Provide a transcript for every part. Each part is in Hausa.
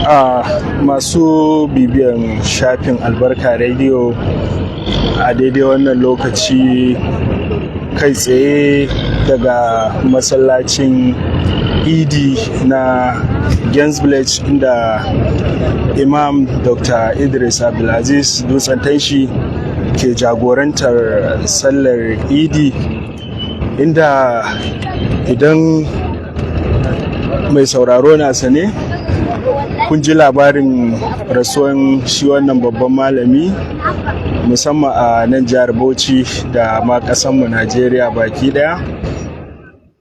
a masu bibiyan shafin albarka radio a daidai wannan lokaci kai tsaye daga masallacin idi na Gainsvillage inda imam dr idris abdulaziz dutsen tanshi ke jagorantar sallar idi, inda idan mai sauraro na sane kun ji labarin rasuwan shi wannan babban malami musamman a nan jihar Bauchi da ma mu Najeriya baki daya,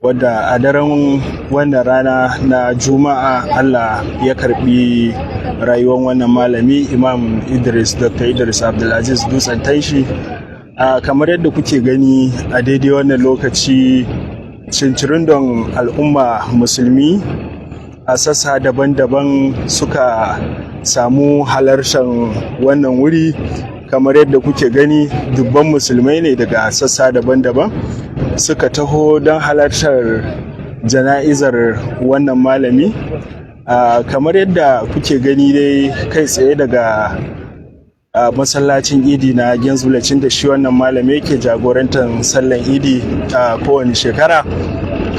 wadda a daren wannan rana na Juma'a Allah ya karbi rayuwar wannan malami Imam Dr. Idris Abdulaziz Dutsen Tanshi. Kamar yadda kuke gani a daidai wannan lokaci cincirindon al'umma musulmi a sassa daban-daban suka samu halartar wannan wuri. Kamar yadda kuke gani dubban musulmai ne daga sassa daban-daban suka taho don halartar jana'izar wannan malami. Kamar yadda kuke gani dai kai tsaye daga masallacin idi na Gainsvillage da shi wannan malami yake jagorantar sallan idi a kowane shekara.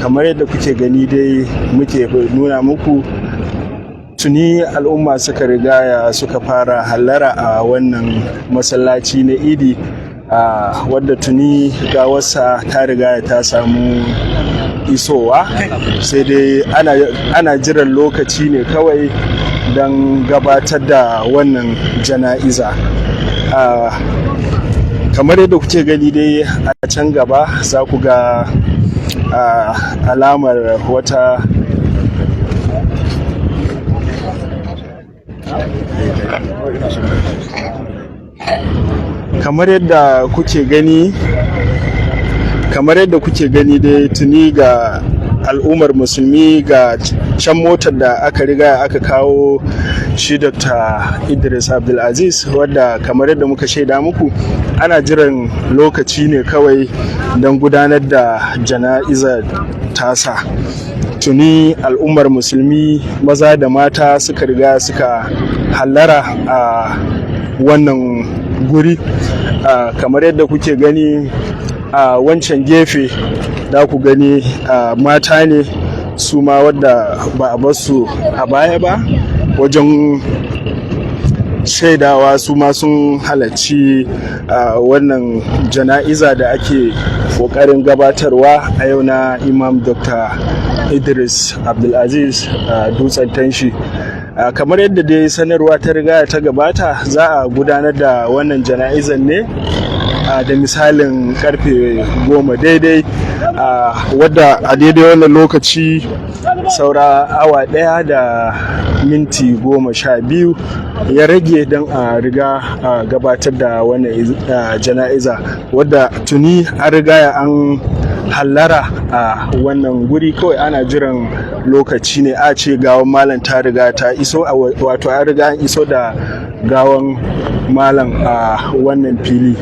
Kamar yadda kuke gani dai muke nuna muku, tuni al'umma suka rigaya suka fara hallara a wannan masallaci na idi, wadda tuni gawarsa ta rigaya ta samu isowa, sai dai ana jiran lokaci ne kawai don gabatar da wannan jana'iza. Kamar yadda kuke gani dai a can gaba za ku ga alamar wata kamar yadda kuke gani dai tuni ga al'ummar musulmi ga can motar da aka riga aka kawo shi Dr. Idris Abdulaziz, wadda kamar yadda muka shaida muku ana jiran lokaci ne kawai don gudanar da jana'izar tasa. Tuni al'ummar musulmi maza da mata suka riga suka hallara a wannan guri. Kamar yadda kuke gani a wancan gefe da ku gani mata ne su ma wadda ba a basu a baya ba wajen shaidawa, su ma sun halarci wannan jana'iza da ake kokarin gabatarwa a yau na Imam Dr. Idris Abdulaziz Dutsen Tanshi. Kamar yadda dai sanarwa ta riga ta gabata, za a gudanar da wannan jana'izar ne da misalin karfe 10 daidai, wadda a daidai wannan lokaci saura awa 1 da minti 12 ya rage don a riga gabatar da wannan jana'iza, wadda tuni an riga an hallara a wannan guri. Kawai ana jiran lokaci ne a ce gawan malam ta riga ta iso, wato an riga an iso da gawan malam a wannan fili.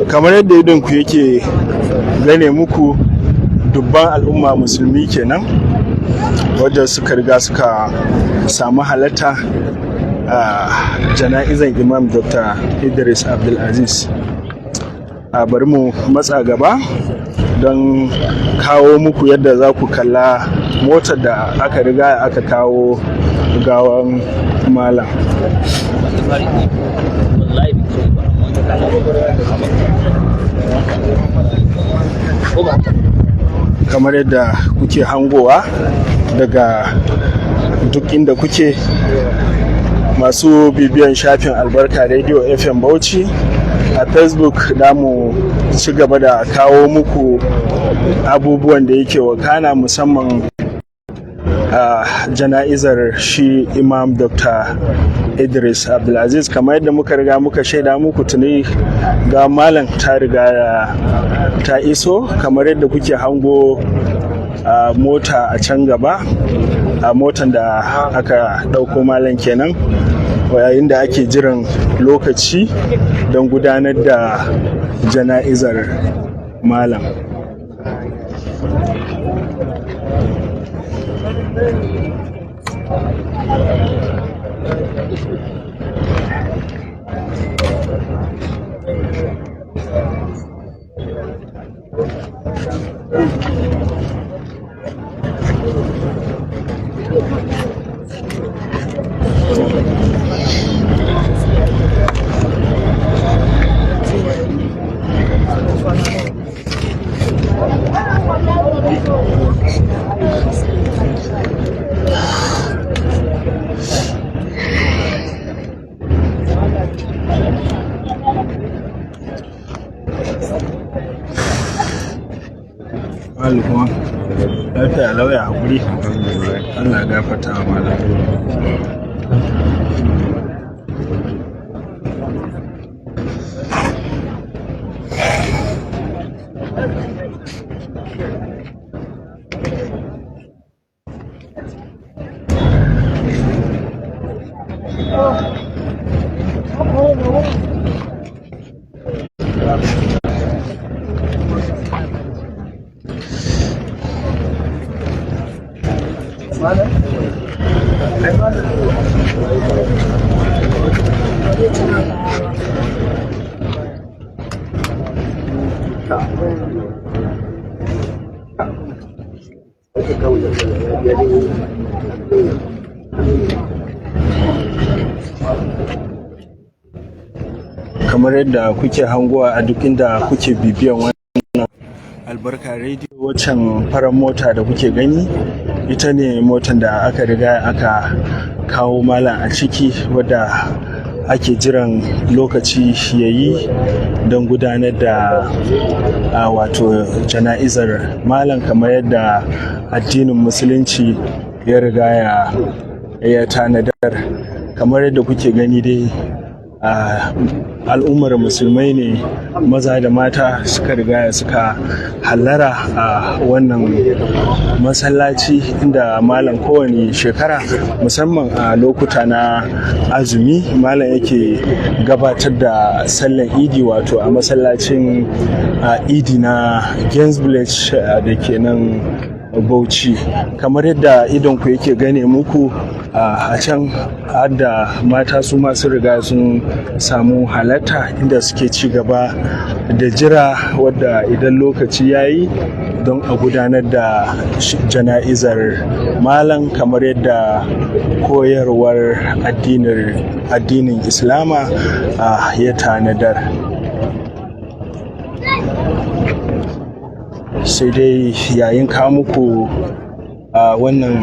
Kamar yadda idonku yake gane muku, dubban al'umma musulmi kenan wadda suka riga suka samu halatta a jana'izan Imam Dr. Idris Abdulaziz. Bari mu matsa gaba don kawo muku yadda za ku kalla motar da aka riga aka kawo gawan malam. Kamar yadda kuke hangowa daga duk inda kuke masu bibiyan shafin albarka radio FM Bauchi a Facebook, da mu ci gaba da kawo muku abubuwan da yake wakana, musamman a jana'izar shi Imam Dr. Idris Abdulaziz. Kamar yadda muka riga muka shaida muku, tuni ga malam ta riga ta iso. Kamar yadda kuke hango mota a can gaba, a motan da aka ɗauko malam kenan, yayin da ake jiran lokaci don gudanar da jana'izar malam. Kuma lafiya lauya haƙuri, Allah gafarta wa malam. Kamar yadda kuke hangowa a duk inda kuke bibiyan wannan Albarka Radio, waccan farar mota da kuke gani ita ne motan da aka riga aka kawo malam a ciki, wadda ake jiran lokaci yayi don gudanar da wato jana'izar malam, kamar yadda addinin musulunci ya riga ya tanadar. Kamar yadda kuke gani dai al'ummar musulmai ne maza da mata suka riga suka hallara a wannan masallaci, inda malam kowane shekara, musamman a lokuta na azumi, malam yake gabatar da sallan idi, wato a masallacin idi na Gainsvillage da ke nan Bauchi. Kamar yadda idon ku yake gane muku a can, da mata su masu riga sun samu halatta, inda suke ci gaba da jira, wadda idan lokaci yayi don a gudanar da jana'izar malam, kamar yadda koyarwar addinin Islama ya tanadar. Sai dai yayin kawo muku wannan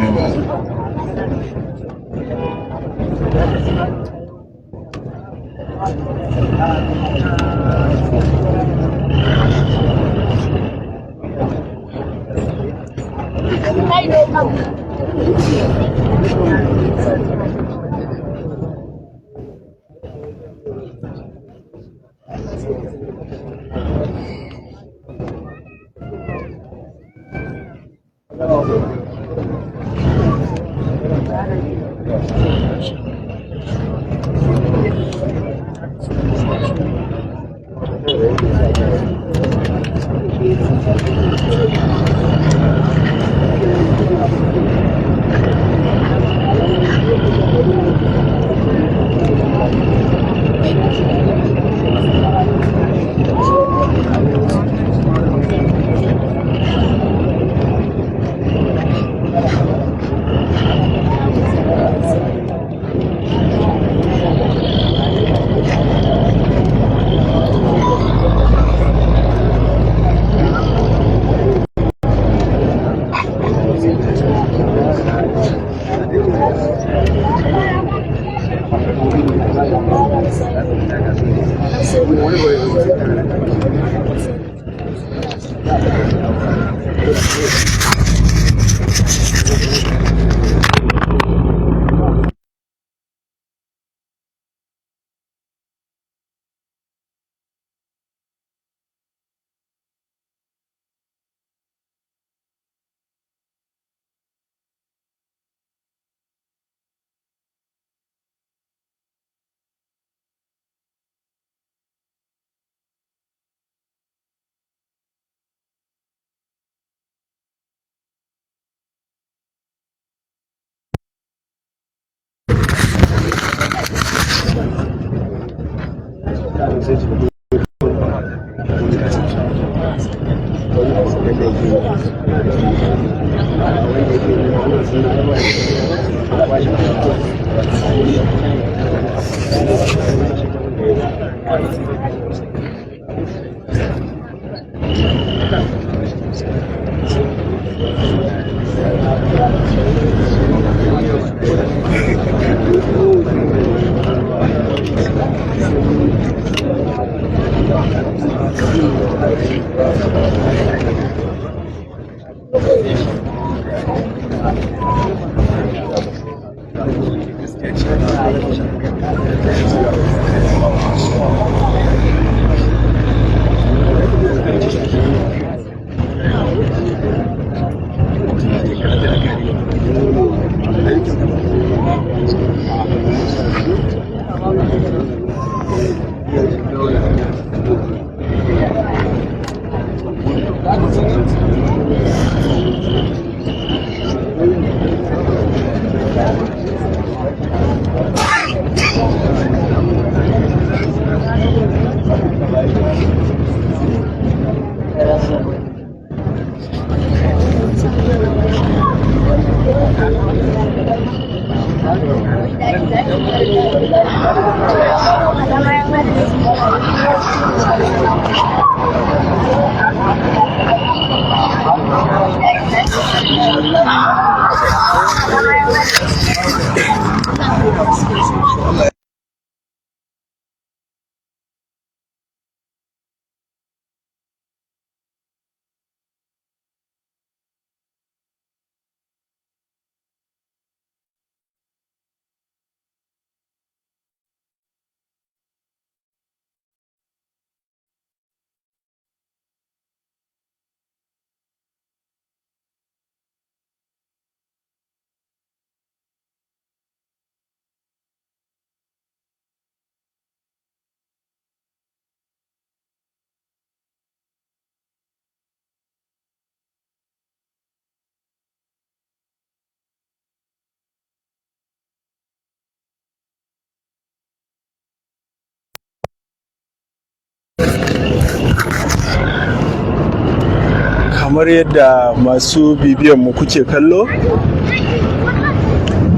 Kamar yadda masu bibiyan mu kuke kallo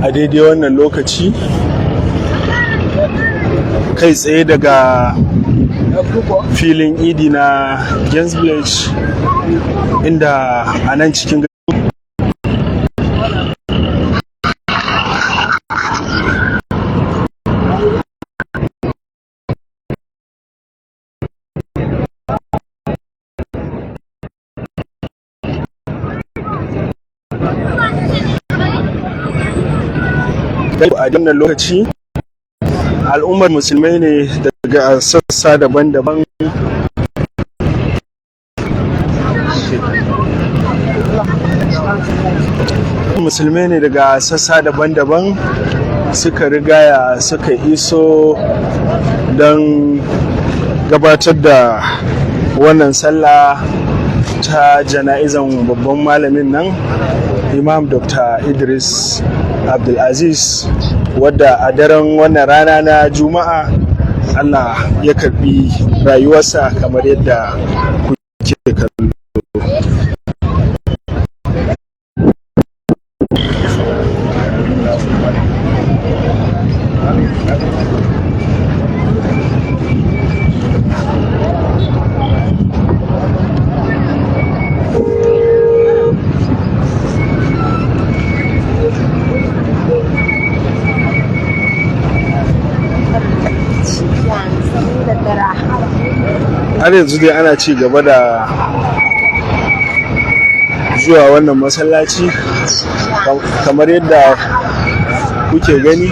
a daidai wannan lokaci, kai tsaye daga filin idi na Gainsbridge, inda a nan cikin a wannan lokaci al'ummar musulmai ne daga sassa daban-daban suka rigaya suka iso don gabatar da wannan sallah ta jana'izan babban malamin nan, Imam Dr. Idris Abdulaziz, wadda a daren wannan rana na Juma'a Allah ya karbi rayuwarsa kamar yadda kuke kallo. Har yanzu dai ana ci gaba da zuwa wannan masallaci kamar yadda kuke gani,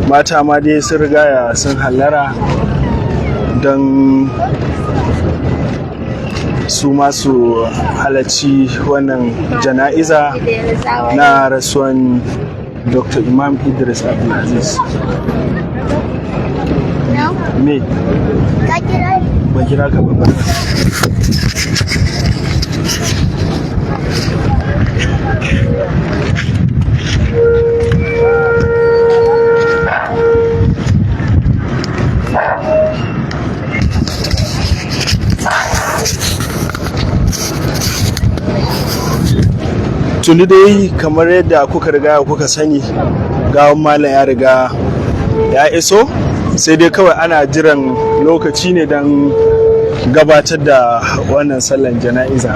mata ma dai sun rigaya sun hallara don su masu halarci wannan jana'iza na rasuwan Dr. Imam Idris Abdulaziz. Me? Ka kira ni? Ban kira ka ba. tuni dai kamar yadda kuka riga kuka sani gawan malam ya riga ya iso, sai dai kawai ana jiran lokaci ne don gabatar da wannan sallan jana'iza.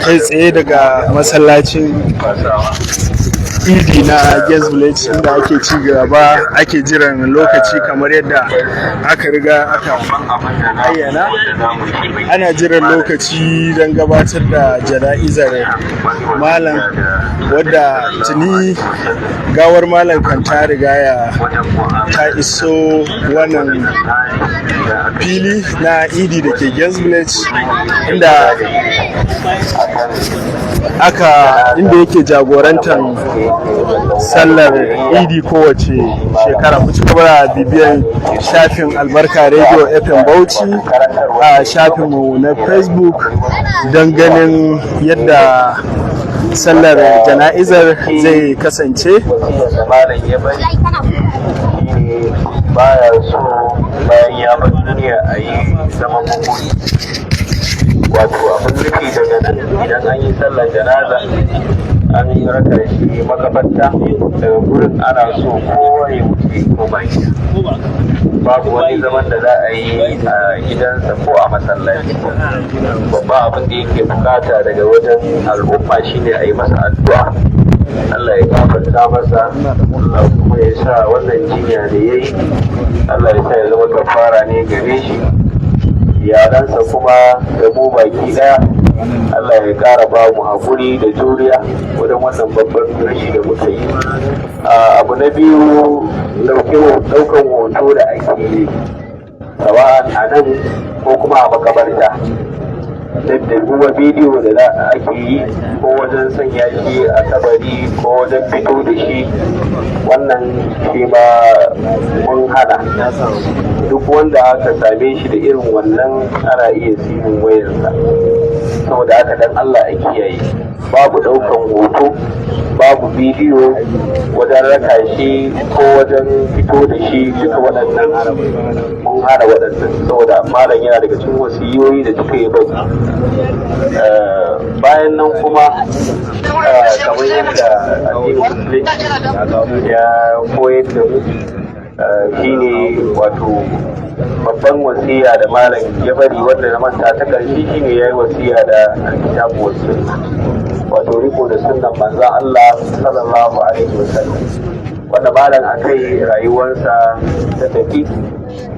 Kai tsaye daga masallacin idi na Guest Village inda ake ci gaba ake jiran lokaci kamar yadda aka riga aka ayyana, ana jiran lokaci don gabatar da jana'izar malam, wadda tuni gawar malam kan ta riga ta iso wannan fili na idi da ke Guest Village inda yake jagorantar sallar idi kowace shekara. Ku ci gaba da bibiyan shafin Albarka Radio FM Bauchi a shafinmu na Facebook don ganin yadda sallar jana'izar zai kasance. Baya so bayan ya bar duniya a yi zaman makoki, wato abin nufi daga nan idan an yi sallar janaza an yi raka shi makabarta, daga gurin ana so kowa ya wuce ko baki, babu wani zaman da za a yi a gidansa ko a masallaci. Babba abin da yake bukata daga wajen al'umma shine a yi masa addu'a, Allah ya gafarta masa, Allah kuma ya sa wannan jinya da ya yi Allah ya sa ya zama kafara ne gare shi, iyalansa kuma da mu baki daya Allah ya kara ba mu hakuri da juriya wajen wannan babban rashi da muka yi. Abu na biyu, daukan hoto da ake yi sawa'an a nan ko kuma a makabarta, da kuma bidiyo da ake yi ko wajen sanya shi a kabari ko wajen fito da shi, wannan shi ma mun hana. Duk wanda aka same shi da irin wannan ana iya simin wayarsa, saboda haka dan Allah a kiyaye, babu daukan hoto, babu bidiyo wajen raka shi ko wajen fito da shi, duka waɗannan mun hana waɗannan, saboda malam yana daga cikin wasiyoyi da duka ya bari. Bayan nan kuma kamar yadda addinin musulunci ya koyar da mu shine wato babban wasiya da malam ya bari wanda na manta ta ƙarshe shine ya yi wasiya da alkitabu wa sunna, wato riko da sunnan manzon Allah sallallahu alaihi wasallam, wanda malam akai rayuwarsa ta tafi.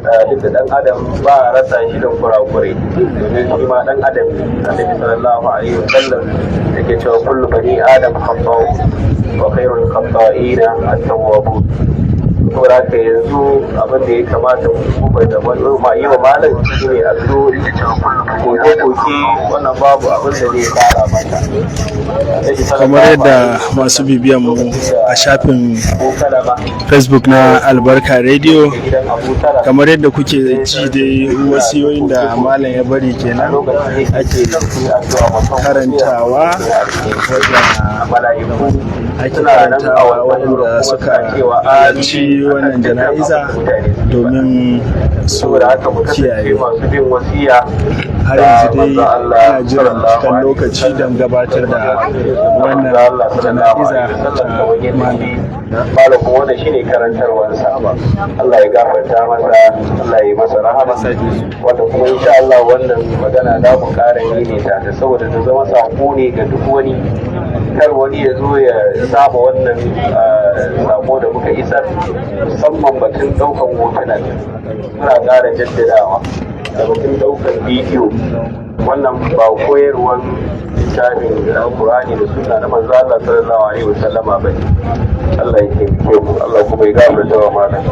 Duk da dan adam ba a rasa shi da kurakurai, domin shi ma dan adam annabi sallallahu alaihi wasallam yake cewa kullu bani adam khata'u wa khairul khata'ina at-tawwabun. saboda haka yanzu abin da ya kamata mu bai da ma yi wa malam shi ne a zo koke wannan babu abin da zai kara mata. Kamar yadda masu bibiyan mu a shafin Facebook na Albarka Radio, kamar yadda kuke ji dai wasiyoyin da malam ya bari kenan ake karantawa, ake karantawa waɗanda suka ci halarci wannan jana'iza domin su kiyaye. Har yanzu dai ana jiran cikin lokaci don gabatar da wannan jana'iza ta malam kuma wannan shine karantarwarsa. Allah ya gafarta masa, Allah ya yi masa rahama, wanda kuma insha Allah wannan magana za mu ƙara yi ne ta saboda ta zama sako ne ga duk wani, kar wani ya zo ya saba wannan sako da muka isar, musamman batun ɗaukan hotunan muna ƙara jaddadawa da batun ɗaukan bidiyo. Wannan ba koyarwar littafin Al-Qur'ani da sunna na manzo Allah sallallahu alaihi wasallama bane. Allah ya taimake mu, Allah kuma ya gafarta wa malam.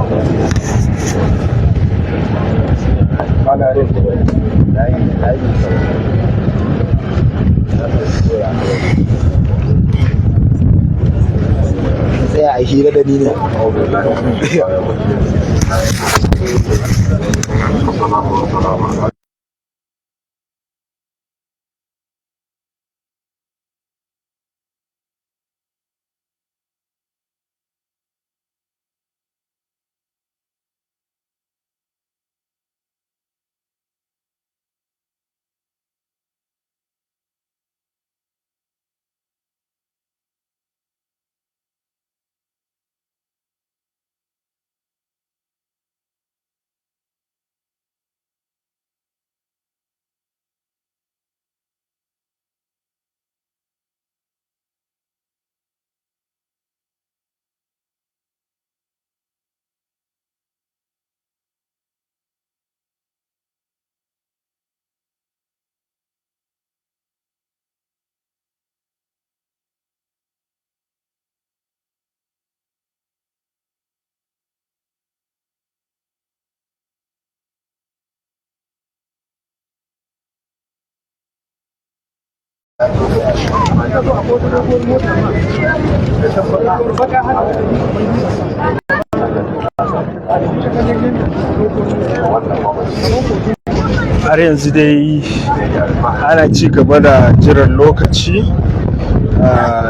Sai a hira da ni ne. Har yanzu dai ana ci gaba da jiran lokaci.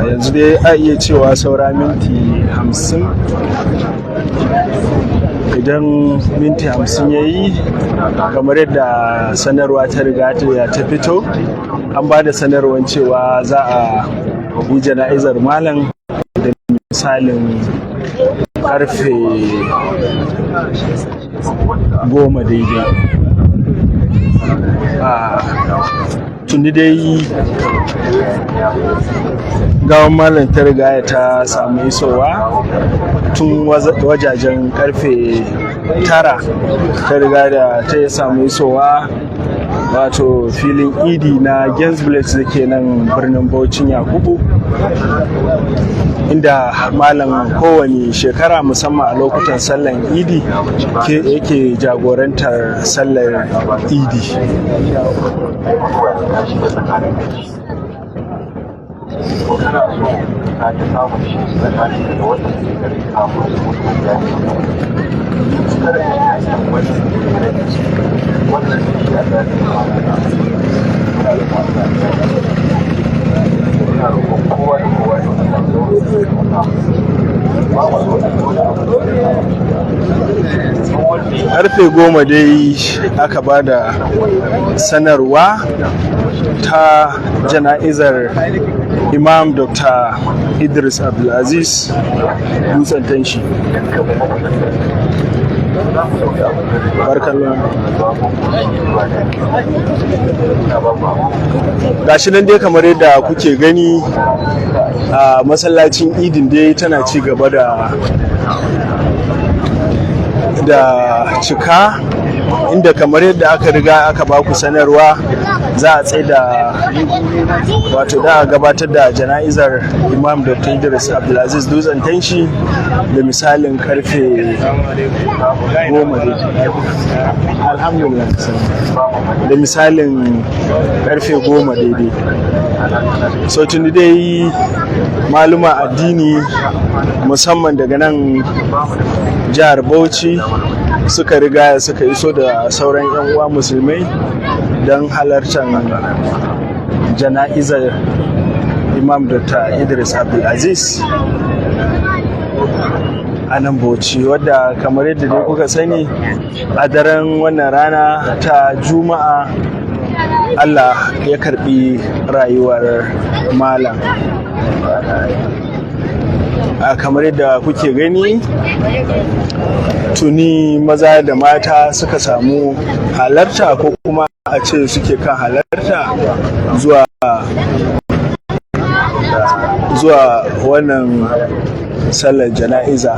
Yanzu dai a iya cewa saura minti 50. Idan minti 50 ya yi, kamar yadda sanarwa ta riga ta fito, an ba da sanarwar cewa za a yi jana'izar malam da misalin karfe 10 daidai. Tuni dai gawan malam ta riga ta samu isowa tun wajajen karfe 9 ta riga da ta samu isowa, wato filin idi na Gainsbleach da ke nan birnin Bauchin Yakubu, inda malam kowane shekara musamman a lokutan sallan idi yake jagorantar sallar idi. Karfe 10 dai aka ba da sanarwa ta jana'izar Imam Dr. Idris Abdulaziz Dutsen Tanshi. Gashi nan dai kamar yadda kuke gani a masallacin idin dai tana ci gaba da cika, inda kamar yadda aka riga aka baku sanarwa za a tsaye da wato da gabatar da jana'izar Imam Dr. Idris Abdulaziz Dutsen Tanshi da misalin karfe 10 alhamdulillah da misalin karfe 10 daidai. So tuni dai maluma addini musamman daga nan jihar Bauchi suka riga suka iso da sauran 'yan uwa musulmai don halartar jana'izar Imam Dr. Idris Abdulaziz. a nan Bauchi, wadda kamar yadda dai kuka sani a daren wannan rana ta Juma'a Allah ya karbi rayuwar malam. Kamar yadda kuke gani tuni maza da mata suka samu halarta, ko kuma a ce suke kan halarta zuwa wannan sallar jana'iza.